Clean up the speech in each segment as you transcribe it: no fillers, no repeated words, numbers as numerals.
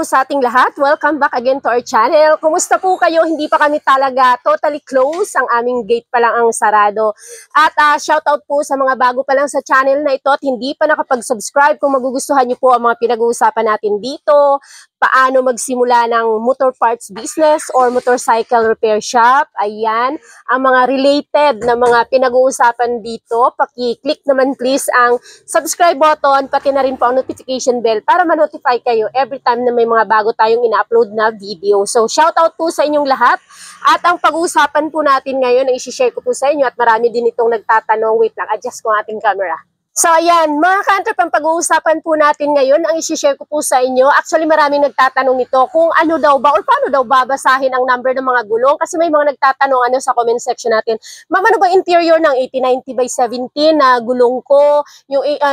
po sa ating lahat. Welcome back again to our channel. Kumusta po kayo? Hindi pa kami talaga totally close. Ang aming gate pa lang ang sarado. At shoutout po sa mga bago pa lang sa channel na ito at hindi pa nakapag-subscribe. Kung magugustuhan niyo po ang mga pinag-uusapan natin dito, paano magsimula ng motor parts business or motorcycle repair shop. Ayan, ang mga related na mga pinag-uusapan dito. Paki-click naman please ang subscribe button, pati na rin po ang notification bell para ma-notify kayo every time na may mga bago tayong ina-upload na video. So, shoutout po sa inyong lahat. At ang pag-uusapan po natin ngayon, ang isi-share ko po sa inyo at marami din itong nagtatanong. Wait lang, adjust ko ang ating camera. So ayan, mga ka-antrep, ang pag-uusapan po natin ngayon, ang isi-share ko po sa inyo, actually maraming nagtatanong ito kung ano daw ba or paano daw babasahin ang number ng mga gulong kasi may mga nagtatanong sa comment section natin. Ma'am, ano ba interior ng 8090 by 17 na gulong ko,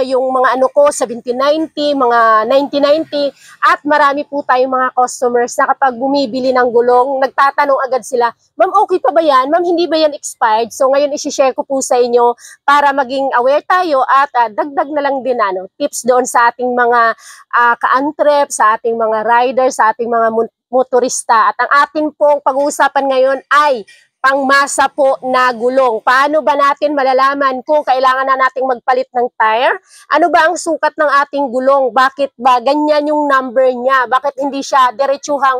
yung mga ko 1790, mga 9090 at marami po tayong mga customers na kapag bumibili ng gulong, nagtatanong agad sila, ma'am okay pa ba yan? Ma'am hindi ba yan expired? So ngayon isi-share ko po sa inyo para maging aware tayo at dagdag na lang din tips doon sa ating mga ka-antrep, sa ating mga riders, sa ating mga motorista. At ang ating pong pag-uusapan ngayon ay pangmasa po na gulong. Paano ba natin malalaman kung kailangan na nating magpalit ng tire? Ano ba ang sukat ng ating gulong? Bakit ba ganyan yung number niya? Bakit hindi siya diretsuhang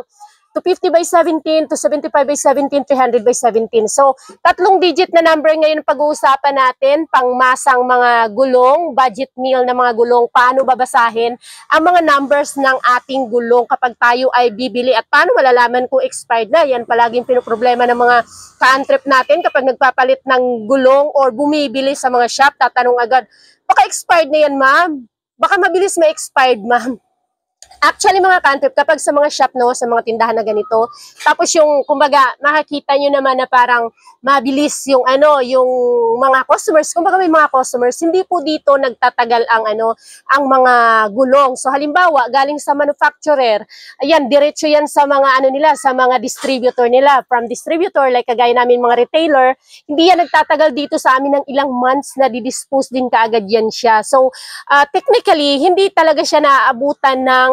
250 by 17, 275 by 17, 300 by 17. So, tatlong digit na number ngayon pag-uusapan natin, pangmasang mga gulong, budget meal na mga gulong, paano babasahin ang mga numbers ng ating gulong kapag tayo ay bibili at paano malalaman kung expired na. Yan palaging pinoproblema ng mga ka-antrep natin kapag nagpapalit ng gulong or bumibili sa mga shop, tatanong agad, baka expired na yan ma'am, baka mabilis ma-expired ma'am. Actually mga ka-antrep, kapag sa mga shop sa mga tindahan na ganito, tapos yung kumbaga makikita nyo naman na parang mabilis yung yung mga customers, kumbaga may mga customers, hindi po dito nagtatagal ang ang mga gulong. So halimbawa, galing sa manufacturer, ayan, diretso yan sa mga nila, sa mga distributor nila. From distributor, like kagaya namin mga retailer, hindi yan nagtatagal dito sa amin ng ilang months na didispose din kaagad yan siya. So technically, hindi talaga siya naaabutan ng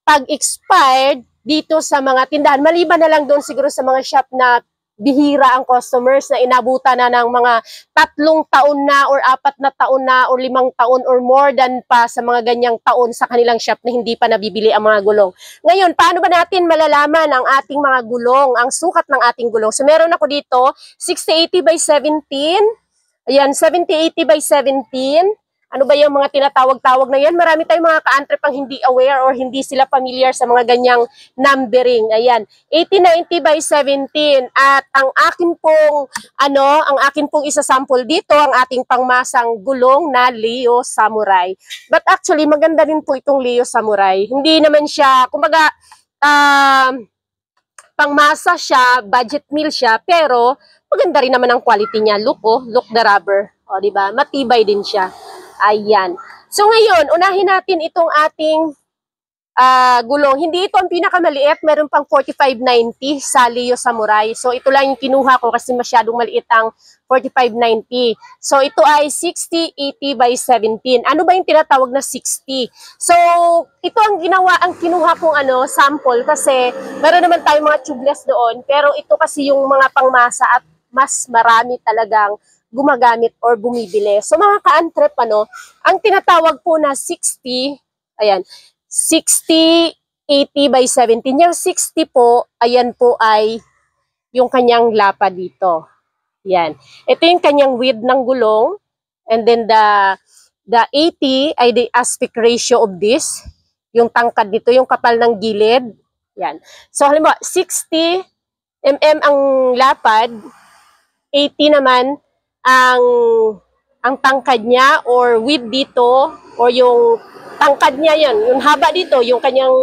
pag-expired dito sa mga tindahan. Maliban na lang doon siguro sa mga shop na bihira ang customers na inabutan na ng mga 3 taon na or 4 na taon na or 5 taon or more than pa sa mga ganyang taon sa kanilang shop na hindi pa nabibili ang mga gulong. Ngayon, paano ba natin malalaman ang ating mga gulong, ang sukat ng ating gulong? So meron ako dito, 6080 by 17. Ayan, 7080 by 17. Ano ba yung mga tinatawag-tawag na yan? Marami tayong mga ka-antrep ang hindi aware or hindi sila familiar sa mga ganyang numbering. Ayan, 8090 by 17. At ang akin pong, ang akin pong isa-sample dito, ang ating pangmasang gulong na Leo Samurai. But actually, maganda din po itong Leo Samurai. Hindi naman siya, kumbaga, pangmasa siya, budget meal siya, pero maganda rin naman ang quality niya. Look, look the rubber. O, diba? Matibay din siya. Ayan. So ngayon, unahin natin itong ating gulong. Hindi ito ang pinakamaliit. Meron pang 4590 sa Leo Samurai. So ito lang yung kinuha ko kasi masyadong maliit ang 4590. So ito ay 6080 by 17. Ano ba yung tinatawag na 60? So ito ang kinuha kong sample kasi meron naman tayong mga tubeless doon. Pero ito kasi yung mga pangmasa at mas marami talagang gumagamit or bumibili. So mga ka-antrep, ang tinatawag po na 60, ayan, 60, 80 by 17. Yung 60 po, ayan po ay yung kanyang lapa dito. Yan. Ito yung kanyang width ng gulong. And then the 80 ay the aspect ratio of this. Yung tangkad dito, yung kapal ng gilid. Yan. So halimbawa, 60 mm ang lapad, 80 naman ang tangkad niya or width dito or yung tangkad niya yung haba dito, yung kanyang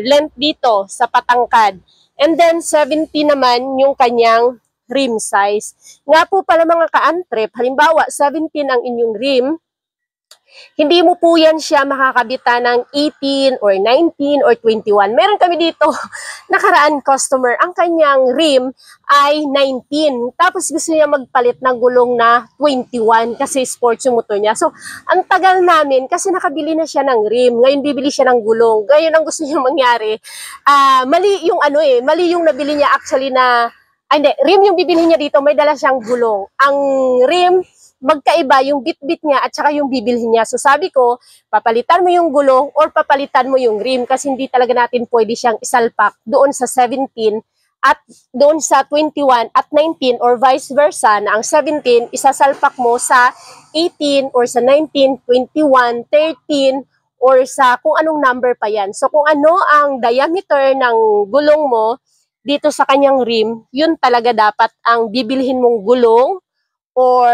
length dito sa patangkad. And then 70 naman yung kanyang rim size. Nga po pala mga ka-antrep, halimbawa 17 ang inyong rim, Hindi mo po yan siya makakabitan ng 18 or 19 or 21. Meron kami dito, nakaraan customer, ang kanyang rim ay 19. Tapos gusto niya magpalit ng gulong na 21 kasi sports yung motor niya. So, ang tagal namin kasi nakabili na siya ng rim. Ngayon bibili siya ng gulong. Ngayon ang gusto niya mangyari. Mali yung mali yung nabili niya actually na, hindi, rim yung bibili niya dito, may dala siyang gulong. Ang rim, magkaiba yung bit-bit niya at saka yung bibilhin niya. So sabi ko, papalitan mo yung gulong or papalitan mo yung rim kasi hindi talaga natin pwede siyang isalpak doon sa 17 at doon sa 21 at 19 or vice versa na ang 17 isasalpak mo sa 18 or sa 19, 21, 13 or sa kung anong number pa yan. So kung ano ang diameter ng gulong mo dito sa kanyang rim, yun talaga dapat ang bibilhin mong gulong or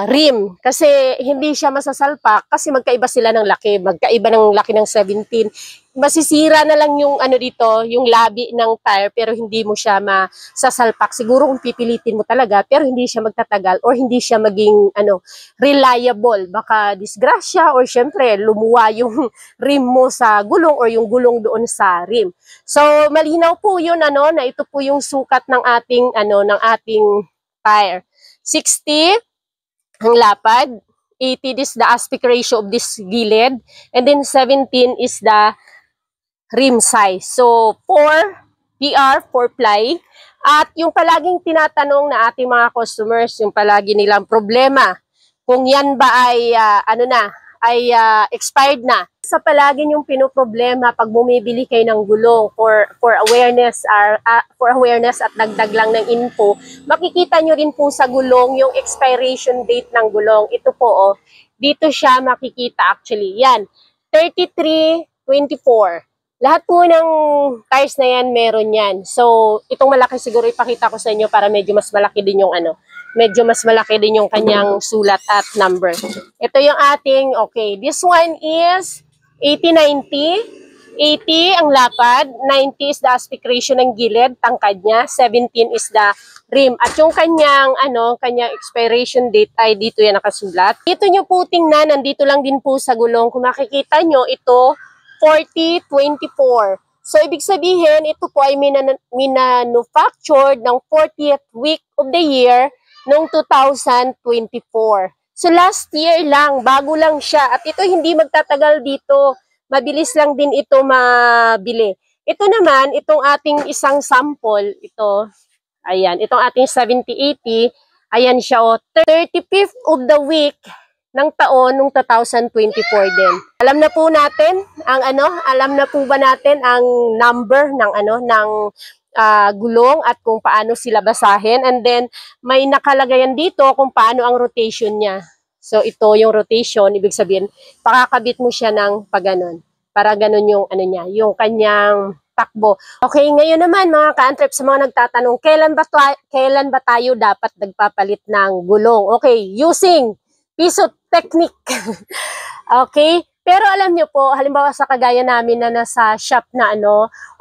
rim. Kasi hindi siya masasalpak kasi magkaiba sila ng laki. Magkaiba ng laki ng 17. Masisira na lang yung dito, yung labi ng tire pero hindi mo siya masasalpak. Siguro kung pipilitin mo talaga pero hindi siya magtatagal or hindi siya maging reliable. Baka disgrasya or syempre lumuwa yung rim mo sa gulong or yung gulong doon sa rim. So malinaw po yun na ito po yung sukat ng ating tire. 60 ang lapad, 80 is the aspect ratio of this gilid, and then 17 is the rim size. So 4 PR, 4 ply. At yung palaging tinatanong na ating mga customers, yung palagi nilang problema, kung yan ba ay expired na. Sa palagi yung pinoproblema pag bumibili kayo ng gulong for awareness at dagdag lang ng info, makikita nyo rin po sa gulong yung expiration date ng gulong. Ito po, dito siya makikita actually. Yan, 33/24. Lahat po ng tires na yan, meron yan. So, itong malaki siguro ipakita ko sa inyo para medyo mas malaki din yung kanyang sulat at number. Ito yung ating, okay, this one is 80/90. 80 ang lapad, 90 is the aspect ratio ng gilid, tangkad niya, 17 is the rim. At yung kanyang expiration date ay dito yan nakasulat. Dito nyo po tingnan, nandito lang din po sa gulong. Kung makikita nyo, ito 40/24. So, ibig sabihin, ito po ay manufactured ng 40th week of the year noong 2024. So, last year lang, bago lang siya. At ito hindi magtatagal dito. Mabilis lang din ito mabili. Ito naman, itong ating isang sample, ito, ayan, itong ating 7080, ayan siya, 35th of the week ng taon nung 2024 din. Alam na po natin alam na po ba natin ang number ng gulong at kung paano sila basahin, and then may nakalagayan dito kung paano ang rotation niya. So ito yung rotation, ibig sabihin pakakabit mo siya ng paganon para ganon yung niya, yung kanyang takbo. Okay, ngayon naman mga ka-antrep, sa mga nagtatanong, kailan ba tayo dapat nagpapalit ng gulong? Okay, using piso technique. Okay? Pero alam nyo po, halimbawa sa kagaya namin na nasa shop na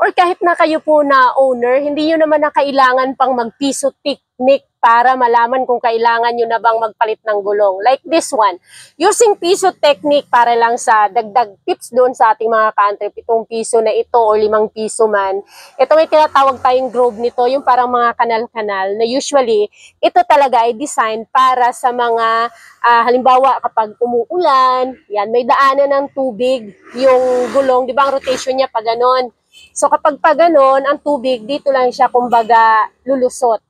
or kahit na kayo po na owner, hindi nyo naman na kailangan pang mag-piso technique para malaman kung kailangan nyo na bang magpalit ng gulong. Like this one, using piso technique para lang sa dagdag tips doon sa ating mga ka-antrep, itong piso na ito o 5 piso man. Ito may tinatawag tayong groove nito, yung parang mga kanal-kanal na usually, ito talaga ay design para sa mga, halimbawa kapag umuulan, yan, may daanan ng tubig, yung gulong, di ba ang rotation niya pa ganon. So kapag pa ganon, ang tubig, dito lang siya kumbaga lulusot.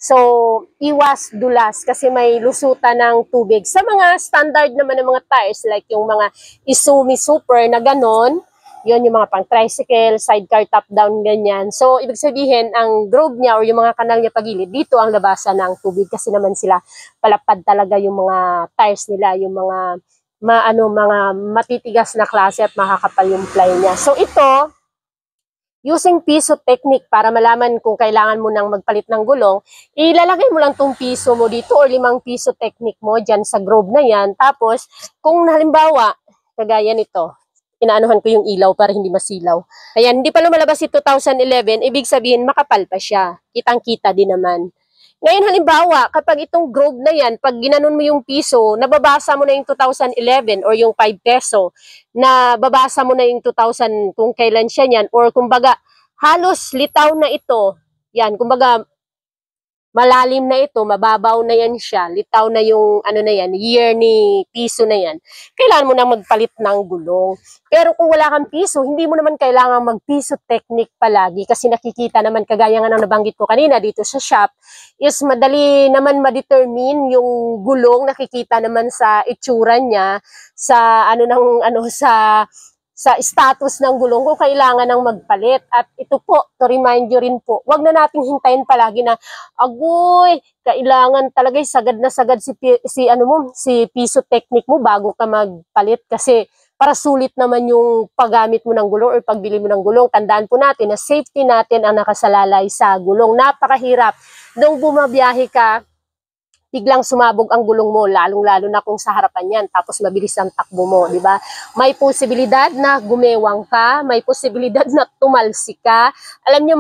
So, iwas dulas kasi may lusutan ng tubig. Sa mga standard naman ng mga tires, like yung mga Izumi Super na ganon, yun yung mga pang tricycle, sidecar, top-down, ganyan. So, ibig sabihin, ang groove niya or yung mga kanal niya pagilid, dito ang labasan ng tubig kasi naman sila palapad talaga yung mga tires nila, yung mga matitigas na klase at makakapal yung ply niya. So, ito, using piso technique para malaman kung kailangan mo nang magpalit ng gulong, ilalagay mo lang tong piso mo dito or 5 piso technique mo dyan sa groove na yan. Tapos, kung halimbawa, kagaya nito, inaanuhan ko yung ilaw para hindi masilaw. Ayan, hindi pa lumalabas si 2011, ibig sabihin makapal pa siya. Kitang-kita din naman. Ngayon halimbawa, kapag itong Grove na yan, pag ginanon mo yung piso, nababasa mo na yung 2011 or yung 5 peso, nababasa mo na yung 2000 kung kailan siya yan, or kumbaga, halos litaw na ito, yan, kumbaga, malalim na ito, mababaw na yan siya, litaw na yung ano na yan, year ni piso na yan, kailangan mo na magpalit ng gulong. Pero kung wala kang piso, hindi mo naman kailangan mag-piso technique palagi kasi nakikita naman, kagaya nga ng nabanggit ko kanina dito sa shop, is madali naman ma-determine yung gulong, nakikita naman sa itsura niya, sa ano ng ano sa status ng gulong kung kailangan ng magpalit. At ito po, to remind you rin po, wag na nating hintayin palagi na, agoy, kailangan talaga sagad na sagad si piso technique mo bago ka magpalit kasi para sulit naman yung paggamit mo ng gulong or pagbili mo ng gulong. Tandaan po natin na safety natin ang nakasalalay sa gulong. Napakahirap nung bumabiyahe ka, biglang sumabog ang gulong mo, lalong-lalo na kung sa harapan yan, tapos mabilis ang takbo mo, di ba? May posibilidad na gumewang ka, may posibilidad na tumalsik ka. Alam nyo,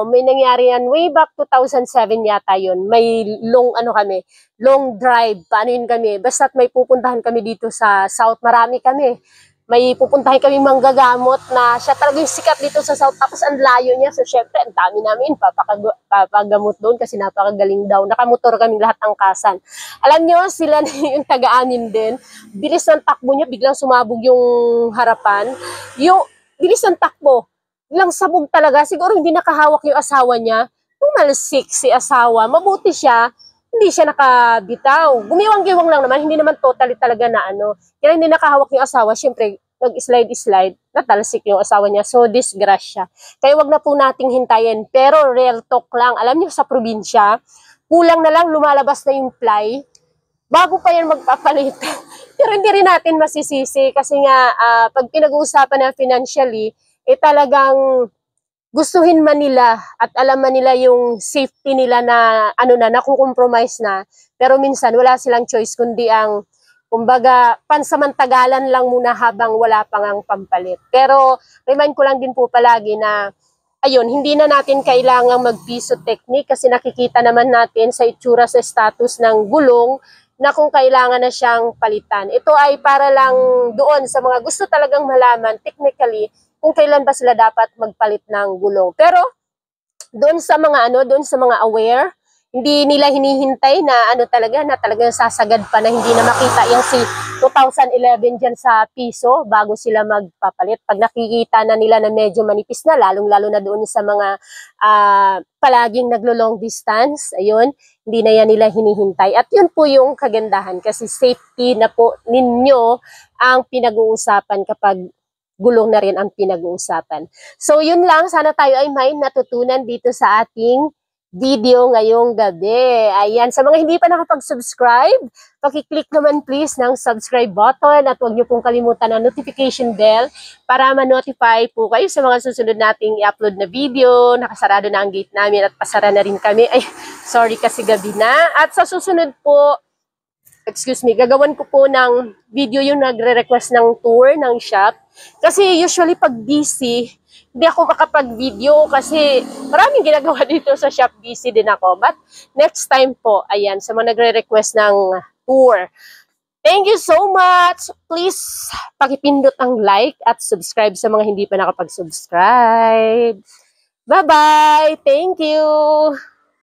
may nangyari yan way back 2007 yata yun. May long drive, paano yun kami? Basta't may pupuntahan kami dito sa South, marami kami. May pupuntahin kami manggagamot na siya talaga yung sikat dito sa South. Tapos ang layo niya. So, syempre, ang dami namin papagamot doon kasi napakagaling daw. Nakamotor kami lahat ng kasan. Alam nyo, sila na yung taga-amin din. Bilis ng takbo niya, biglang sumabog yung harapan. Yung bilis ng takbo, biglang sabog talaga. Siguro hindi nakahawak yung asawa niya. Tumalsik si asawa. Mabuti siya. Hindi siya nakabitaw. Gumiwang-giwang lang naman, hindi naman totally talaga na ano. Kaya hindi nakahawak yung asawa, syempre, nag-slide-slide, natalsik yung asawa niya. So, disgrasya. Kaya wag na po nating hintayin. Pero, real talk lang. Alam niyo, sa probinsya, kulang na lang lumalabas na yung fly, bago pa yan magpapalit. Pero hindi rin natin masisisi kasi nga, pag pinag-uusapan na financially, talagang gustuhin man nila at alam man nila yung safety nila na nakukompromise na, pero minsan wala silang choice kundi ang kumbaga pansamantagalan lang muna habang wala pang ang pampalit. Pero remind ko lang din po palagi na ayun, hindi na natin kailangang mag-piso technique kasi nakikita naman natin sa itsura sa status ng gulong na kung kailangan na siyang palitan. Ito ay para lang doon sa mga gusto talagang malaman technically kung kailan ba sila dapat magpalit ng gulong. Pero doon sa mga aware, hindi nila hinihintay na talagang sasagad pa na hindi na makita yung si 2011 dyan sa piso bago sila magpapalit. Pag nakikita na nila na medyo manipis na, lalong-lalo na doon sa mga palaging naglo-long distance, ayun, hindi na yan nila hinihintay. At yun po yung kagandahan kasi safety na po ninyo ang pinag-uusapan kapag gulong na rin ang pinag-uusapan. So, yun lang. Sana tayo ay may natutunan dito sa ating video ngayong gabi. Ayan. Sa mga hindi pa nakapag-subscribe, paki-click naman please ng subscribe button at huwag niyo pong kalimutan ang notification bell para ma-notify po kayo sa mga susunod nating i-upload na video. Nakasarado na ang gate namin at pasara na rin kami. Ay, sorry kasi gabi na. At sa susunod po, gagawan ko po ng video yung nagre-request ng tour ng shop. Kasi usually pag busy, hindi ako makapag-video kasi maraming ginagawa dito sa shop, busy din ako. But next time po, ayan, sa mga nagre-request ng tour. Thank you so much! Please, pakipindot ang like at subscribe sa mga hindi pa nakapag-subscribe. Bye-bye! Thank you!